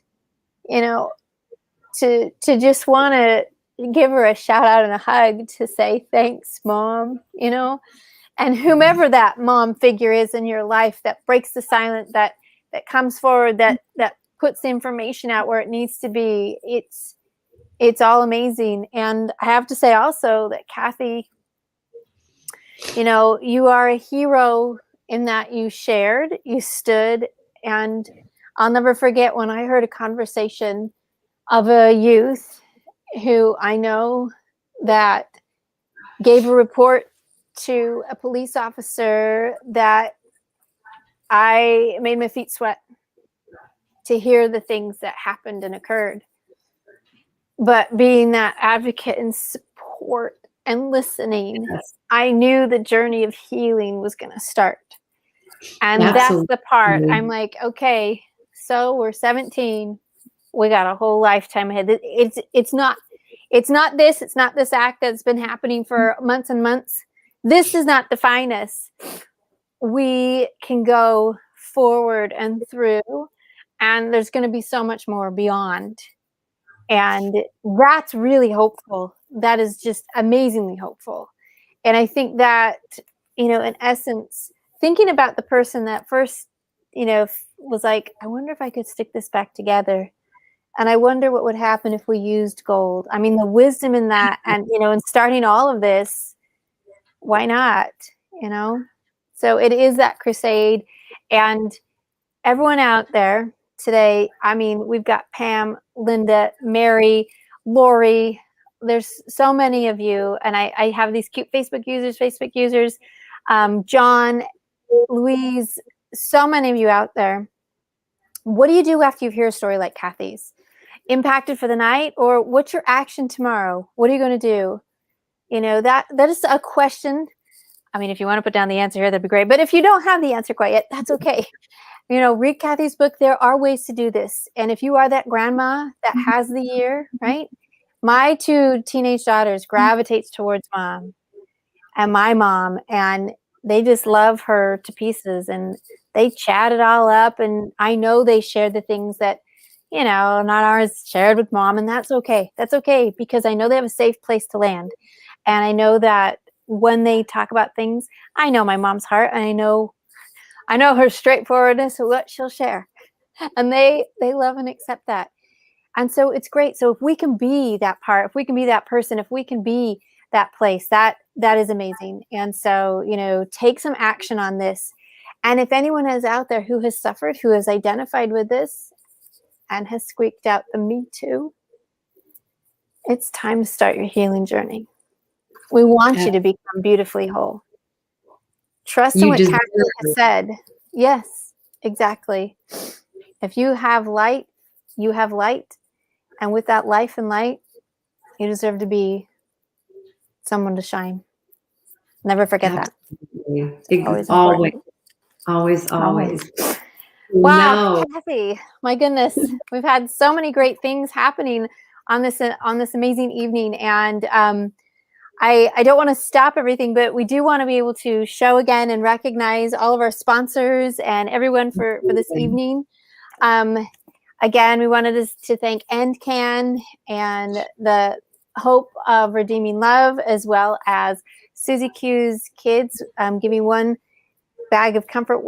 to just want to give her a shout out and a hug to say, thanks, Mom, and whomever that mom figure is in your life that breaks the silence, that comes forward, that puts the information out where it needs to be. It's all amazing. And I have to say also that, Cathy, you are a hero in that you shared, you stood, and I'll never forget when I heard a conversation of a youth who I know that gave a report to a police officer that I made my feet sweat to hear the things that happened and occurred. But being that advocate and support and listening, I knew the journey of healing was going to start. And Absolutely. That's the part. I'm like, okay, so we're 17. We got a whole lifetime ahead. It's not this act that's been happening for months and months. This does not define us. We can go forward and through, and there's going to be so much more beyond. And that's really hopeful. That is just amazingly hopeful. And I think that, in essence, thinking about the person that first was like, I wonder if I could stick this back together. And I wonder what would happen if we used gold. I mean, the wisdom in that, and, in starting all of this, why not? So it is that crusade. And everyone out there today, I mean, we've got Pam, Linda, Mary, Lori. There's so many of you. And I have these cute Facebook users, John, Louise, so many of you out there. What do you do after you hear a story like Cathy's? Impacted for the night, or what's your action tomorrow? What are you going to do? That is a question. I mean, if you want to put down the answer here, that'd be great. But if you don't have the answer quite yet, that's okay. Read Cathy's book. There are ways to do this. And if you are that grandma that has the year, right? My 2 teenage daughters gravitates towards mom and my mom, and they just love her to pieces, and they chat it all up. And I know they share the things that, not ours, shared with mom, and that's okay. That's okay, because I know they have a safe place to land. And I know that when they talk about things, I know my mom's heart, and I know her straightforwardness of what she'll share. And they love and accept that. And so it's great. So if we can be that part, if we can be that person, if we can be that place, that is amazing. And so, take some action on this. And if anyone is out there who has suffered, who has identified with this and has squeaked out the me too, it's time to start your healing journey. We want you to become beautifully whole. Trust in what Cathy has said. Yes, exactly. If you have light, you have light. And with that life and light, you deserve to be someone to shine. Never forget that. Always. Wow, no. Cathy, my goodness. We've had so many great things happening on this amazing evening. And I don't want to stop everything, but we do want to be able to show again and recognize all of our sponsors and everyone for this evening. Again, we wanted to thank EndCan and the Hope of Redeeming Love, as well as Susie Q's kids, giving one bag of comfort,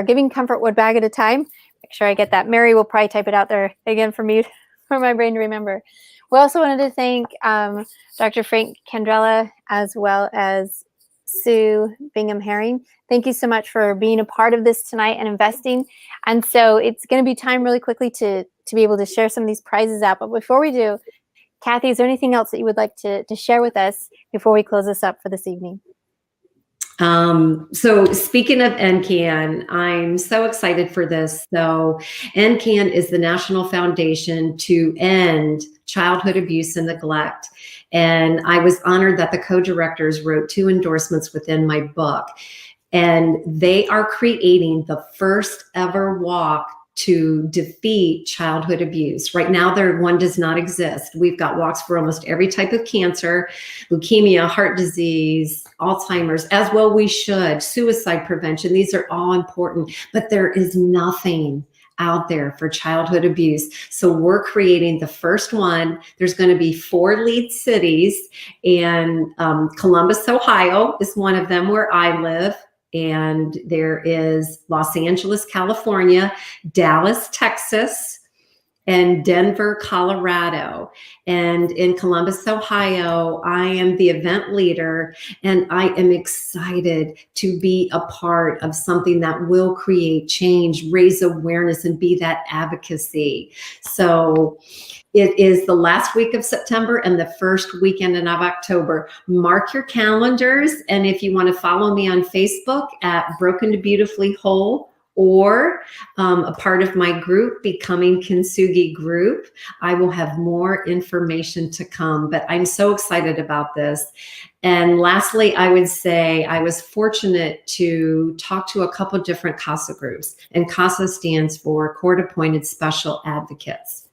giving comfort one bag at a time. Make sure I get that. Mary will probably type it out there again for me, for my brain to remember. We also wanted to thank Dr. Frank Candrella, as well as Sue Bingham Herring. Thank you so much for being a part of this tonight and investing. And so it's going to be time really quickly to be able to share some of these prizes out. But before we do, Cathy, is there anything else that you would like to share with us before we close this up for this evening? So speaking of EndCan, I'm so excited for this. So EndCan is the National Foundation to End Childhood Abuse and Neglect. And I was honored that the co-directors wrote 2 endorsements within my book. And they are creating the first ever walk to defeat childhood abuse. Right now, one does not exist. We've got walks for almost every type of cancer, leukemia, heart disease, Alzheimer's, as well we should, suicide prevention. These are all important, but there is nothing out there for childhood abuse. So we're creating the first one. There's going to be 4 lead cities, and Columbus, Ohio is one of them, where I live. And there is Los Angeles, California, Dallas, Texas, and Denver, Colorado. And in Columbus, Ohio, I am the event leader, and I am excited to be a part of something that will create change, raise awareness, and be that advocacy. So it is the last week of September and the first weekend of October. Mark your calendars. And if you want to follow me on Facebook at Broken to Beautifully Whole, or a part of my group, Becoming Kintsugi Group, I will have more information to come. But I'm so excited about this. And lastly, I would say I was fortunate to talk to a couple different CASA groups. And CASA stands for Court Appointed Special Advocates.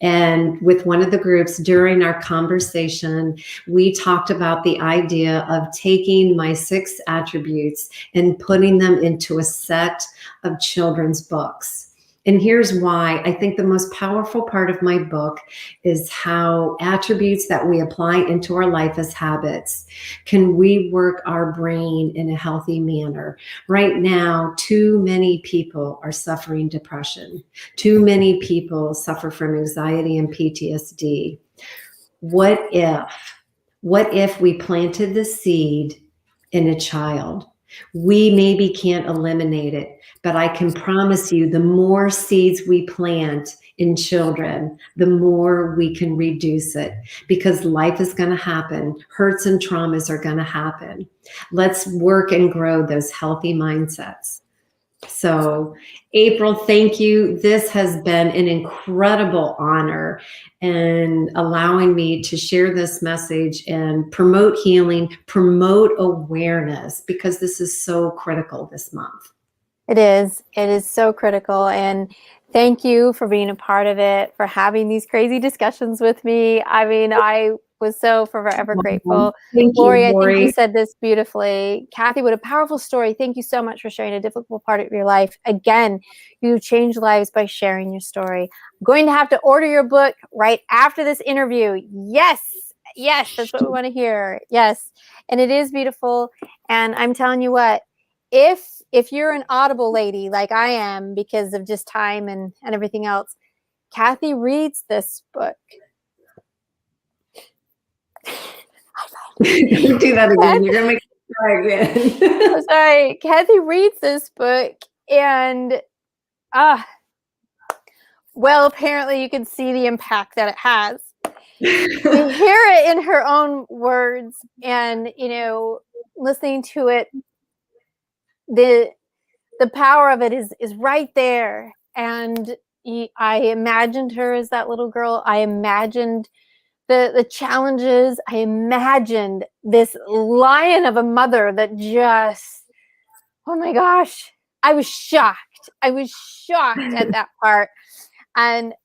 And with one of the groups, during our conversation, we talked about the idea of taking my 6 attributes and putting them into a set of children's books. And here's why. I think the most powerful part of my book is how attributes that we apply into our life as habits can rework our brain in a healthy manner. Right now, too many people are suffering depression. Too many people suffer from anxiety and PTSD. What if we planted the seed in a child? We maybe can't eliminate it, but I can promise you the more seeds we plant in children, the more we can reduce it, because life is going to happen. Hurts and traumas are going to happen. Let's work and grow those healthy mindsets. So, April, thank you. This has been an incredible honor and allowing me to share this message and promote healing, promote awareness, because this is so critical this month. It is. It is so critical. And thank you for being a part of it, for having these crazy discussions with me. I mean, I was so forever grateful. Thank Lori, you, I think Lori. you said this beautifully. Cathy, what a powerful story. Thank you so much for sharing a difficult part of your life. Again, you change lives by sharing your story. I'm going to have to order your book right after this interview. Yes. Yes, that's what we want to hear. Yes. And it is beautiful. And I'm telling you what, if you're an Audible lady like I am because of just time and everything else, Cathy reads this book. Do that again. You're going to make me cry again. I'm sorry. Cathy reads this book and well, apparently you can see the impact that it has. To hear it in her own words and, listening to it, the power of it is right there. And I imagined her as that little girl. I imagined the challenges. I imagined this lion of a mother that just, oh my gosh, I was shocked. I was shocked at that part,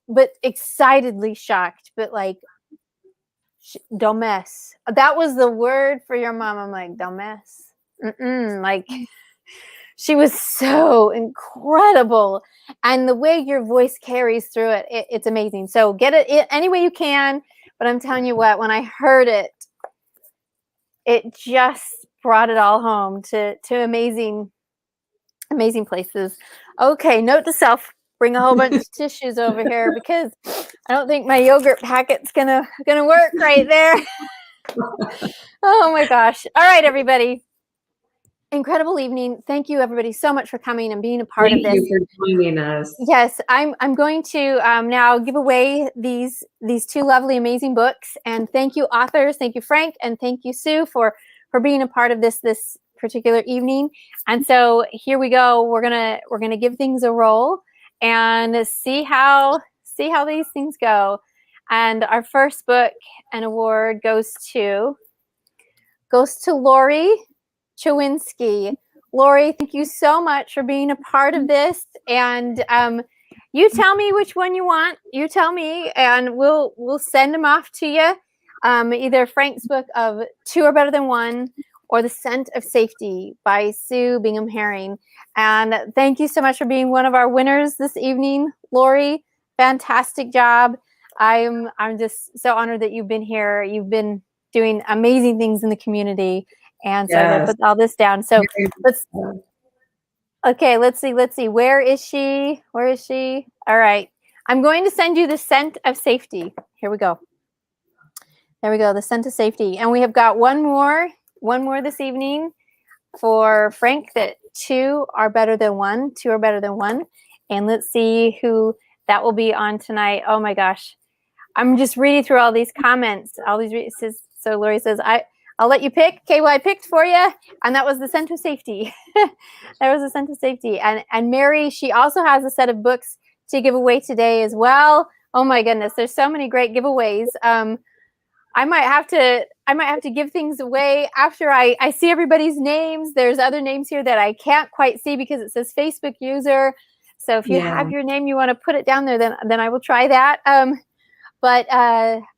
but excitedly shocked, but like, don't mess. That was the word for your mom. I'm like, don't mess. Like, she was so incredible. And the way your voice carries through it, it's amazing. So get it any way you can. But I'm telling you what, when I heard it, it just brought it all home to amazing, amazing places. Okay, note to self, bring a whole bunch of tissues over here because I don't think my yogurt packet's gonna work right there. Oh my gosh. All right, everybody. Incredible evening. Thank you, everybody, so much for coming and being a part of this. Thank you for joining us. Yes, I'm going to now give away these two lovely, amazing books. And thank you, authors. Thank you, Frank, and thank you, Sue, for being a part of this particular evening. And so here we go. We're gonna give things a roll and see how these things go. And our first book and award goes to Lori Chowinski. Lori, thank you so much for being a part of this. And you tell me which one you want. You tell me, and we'll send them off to you. Either Frank's book of Two Are Better Than One or The Scent of Safety by Sue Bingham Herring. And thank you so much for being one of our winners this evening, Lori. Fantastic job. I'm just so honored that you've been here. You've been doing amazing things in the community. And so I'm going to put all this down. So let's see. Where is she? All right. I'm going to send you The Scent of Safety. Here we go. There we go. The Scent of Safety. And we have got one more this evening for Frank, that two are better than one. And let's see who that will be on tonight. Oh my gosh. I'm just reading through all these comments. So Lori says, I'll let you pick. Okay, well, I picked for you, and that was The Scent of Safety. That was The Scent of Safety. And Mary, she also has a set of books to give away today as well. Oh my goodness, there's so many great giveaways. I might have to give things away after I see everybody's names. There's other names here that I can't quite see because it says Facebook user. So if you have your name, you want to put it down there, then I will try that. But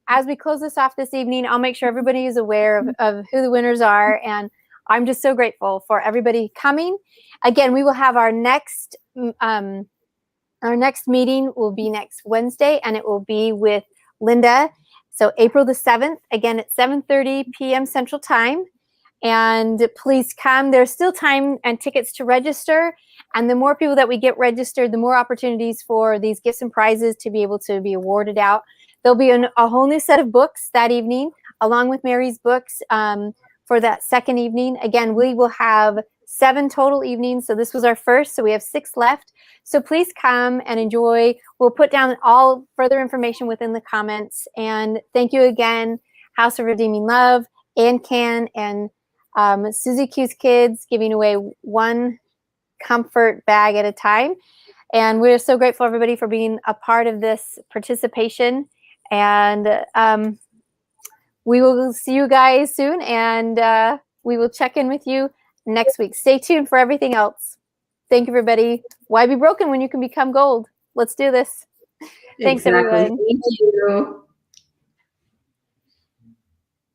as we close this off this evening, I'll make sure everybody is aware of who the winners are. And I'm just so grateful for everybody coming. Again, we will have our next Our next meeting will be next Wednesday, and it will be with Linda. So April the 7th, again at 7:30 p.m. Central Time. And please come. There's still time and tickets to register. And the more people that we get registered, the more opportunities for these gifts and prizes to be able to be awarded out. There'll be a whole new set of books that evening, along with Mary's books for that second evening. Again, we will have 7 total evenings. So this was our first, so we have 6 left. So please come and enjoy. We'll put down all further information within the comments. And thank you again, House of Redeeming Love, and Can, and Susie Q's Kids, giving away 1 comfort bag at a time. And we're so grateful, everybody, for being a part of this participation. And we will see you guys soon, and we will check in with you next week. Stay tuned for everything else. Thank you, everybody. Why be broken when you can become gold? Let's do this. Thanks, Exactly. everyone. Thank you.